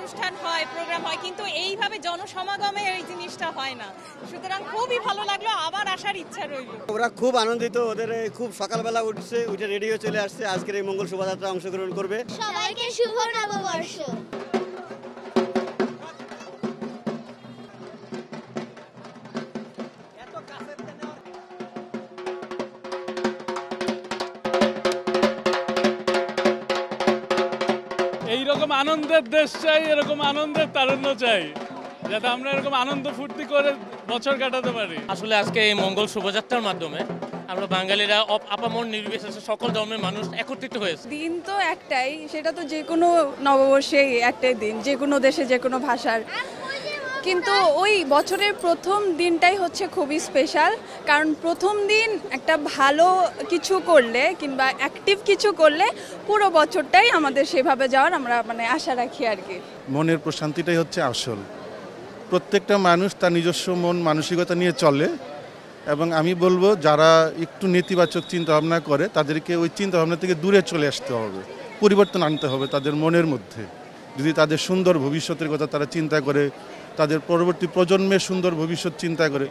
অনুষ্ঠান হয়, প্রোগ্রাম হয়, কিন্তু এইভাবে জনসমাগমে এই জিনিসটা হয় না। সুতরাং খুবই ভালো লাগলো, আবার আসার ইচ্ছা রইল। ওরা খুব আনন্দিত, ওদের খুব সকালবেলা উঠে রেডি হয়ে চলে আসছে, আজকের এই মঙ্গল শোভাযাত্রা অংশগ্রহণ করবে। সবাইকে শুভ নববর্ষ। এইরকম আনন্দের দেশ চাই, এরকম আনন্দের তারুণ্য চাই, যাতে আমরা এরকম আনন্দ ফুর্তি করে বছর কাটাতে পারি। আসলে আজকে এই মঙ্গল শোভাযাত্রার মাধ্যমে আমরা বাঙালিরা আপামর নির্বিশেষে সকল ধর্মের মানুষ একত্রিত হয়েছে। দিন তো একটাই, সেটা তো যে কোনো নববর্ষেই একটাই দিন, যে কোনো দেশে যে কোনো ভাষার, কিন্তু ওই বছরের প্রথম দিনটাই হচ্ছে খুবই স্পেশাল। কারণ প্রথম দিন একটা ভালো কিছু করলে কিংবা অ্যাক্টিভ কিছু করলে পুরো বছরটাই আমাদের সেভাবে যাওয়ার আমরা আশা রাখি আর কি। মনের প্রশান্তিটাই হচ্ছে আসল। প্রত্যেকটা মানুষ তার নিজস্ব মন মানসিকতা নিয়ে চলে, এবং আমি বলবো যারা একটু নেতিবাচক চিন্তাভাবনা করে তাদেরকে ওই চিন্তাভাবনা থেকে দূরে চলে আসতে হবে, পরিবর্তন আনতে হবে তাদের মনের মধ্যে। যদি তাদের সুন্দর ভবিষ্যতের কথা তারা চিন্তা করে, তাদের পরবর্তী প্রজন্মের সুন্দর ভবিষ্যৎ চিন্তা করে,